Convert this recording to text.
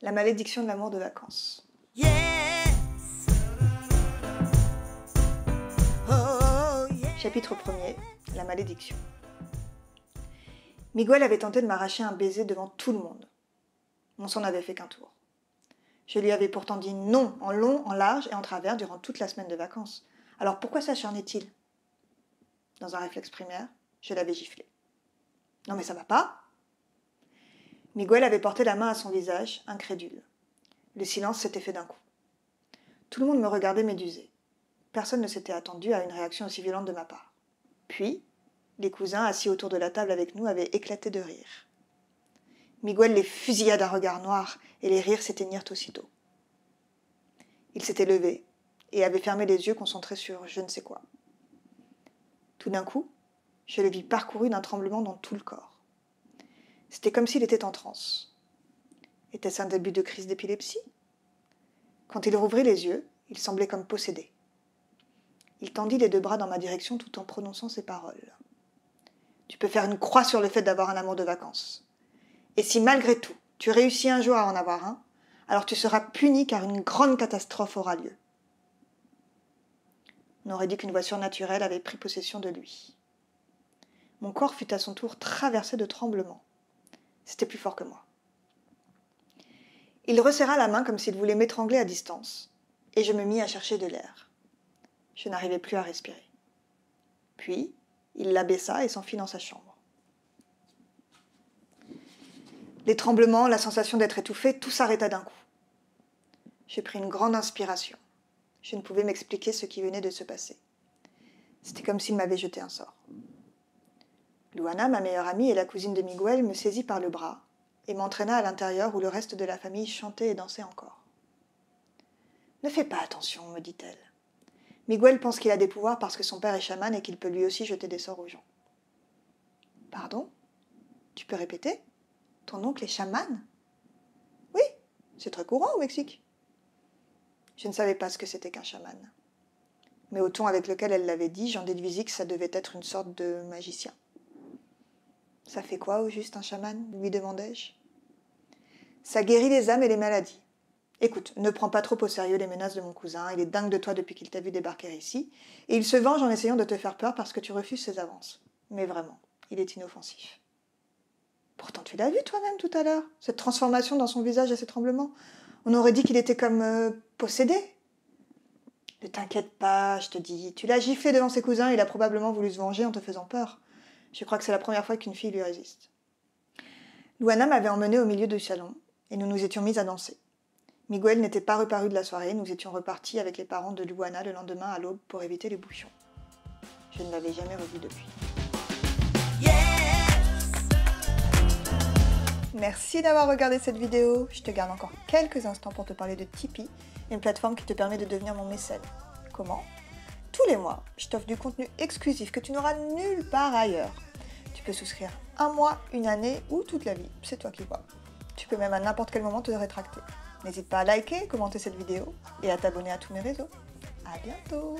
La malédiction de l'amour de vacances. Chapitre 1er, la malédiction. Miguel avait tenté de m'arracher un baiser devant tout le monde. On s'en avait fait qu'un tour. Je lui avais pourtant dit non en long, en large et en travers durant toute la semaine de vacances. Alors pourquoi s'acharnait-il ? Dans un réflexe primaire, je l'avais giflé. Non mais ça va pas ? Miguel avait porté la main à son visage, incrédule. Le silence s'était fait d'un coup. Tout le monde me regardait médusé. Personne ne s'était attendu à une réaction aussi violente de ma part. Puis, les cousins assis autour de la table avec nous avaient éclaté de rire. Miguel les fusilla d'un regard noir et les rires s'éteignirent aussitôt. Il s'était levé et avait fermé les yeux concentrés sur je ne sais quoi. Tout d'un coup, je le vis parcouru d'un tremblement dans tout le corps. C'était comme s'il était en transe. Était-ce un début de crise d'épilepsie ? Quand il rouvrit les yeux, il semblait comme possédé. Il tendit les deux bras dans ma direction tout en prononçant ces paroles. « Tu peux faire une croix sur le fait d'avoir un amour de vacances. Et si malgré tout, tu réussis un jour à en avoir un, alors tu seras puni car une grande catastrophe aura lieu. » On aurait dit qu'une voix surnaturelle avait pris possession de lui. Mon corps fut à son tour traversé de tremblements. C'était plus fort que moi. Il resserra la main comme s'il voulait m'étrangler à distance, et je me mis à chercher de l'air. Je n'arrivais plus à respirer. Puis, il l'abaissa et s'enfuit dans sa chambre. Les tremblements, la sensation d'être étouffée, tout s'arrêta d'un coup. J'ai pris une grande inspiration. Je ne pouvais m'expliquer ce qui venait de se passer. C'était comme s'il m'avait jeté un sort. Luana, ma meilleure amie et la cousine de Miguel, me saisit par le bras et m'entraîna à l'intérieur où le reste de la famille chantait et dansait encore. « Ne fais pas attention, me dit-elle. Miguel pense qu'il a des pouvoirs parce que son père est chaman et qu'il peut lui aussi jeter des sorts aux gens. »« Pardon ? Tu peux répéter ? Ton oncle est chaman ? » ?»« Oui, c'est très courant au Mexique. » Je ne savais pas ce que c'était qu'un chaman. Mais au ton avec lequel elle l'avait dit, j'en déduisis que ça devait être une sorte de magicien. « Ça fait quoi au juste un chaman ? Lui demandai-je. « Ça guérit les âmes et les maladies. Écoute, ne prends pas trop au sérieux les menaces de mon cousin, il est dingue de toi depuis qu'il t'a vu débarquer ici, et il se venge en essayant de te faire peur parce que tu refuses ses avances. Mais vraiment, il est inoffensif. » Pourtant tu l'as vu toi-même tout à l'heure, cette transformation dans son visage et ses tremblements. On aurait dit qu'il était comme possédé. Ne t'inquiète pas, je te dis, tu l'as giflé devant ses cousins, il a probablement voulu se venger en te faisant peur. Je crois que c'est la première fois qu'une fille lui résiste. Luana m'avait emmenée au milieu du salon, et nous nous étions mis à danser. Miguel n'était pas reparu de la soirée, nous étions repartis avec les parents de Luana le lendemain à l'aube pour éviter les bouchons. Je ne l'avais jamais revu depuis. Merci d'avoir regardé cette vidéo. Je te garde encore quelques instants pour te parler de Tipeee, une plateforme qui te permet de devenir mon mécène. Comment ? Tous les mois, je t'offre du contenu exclusif que tu n'auras nulle part ailleurs. Tu peux souscrire un mois, une année ou toute la vie, c'est toi qui vois. Tu peux même à n'importe quel moment te rétracter. N'hésite pas à liker, commenter cette vidéo et à t'abonner à tous mes réseaux. À bientôt.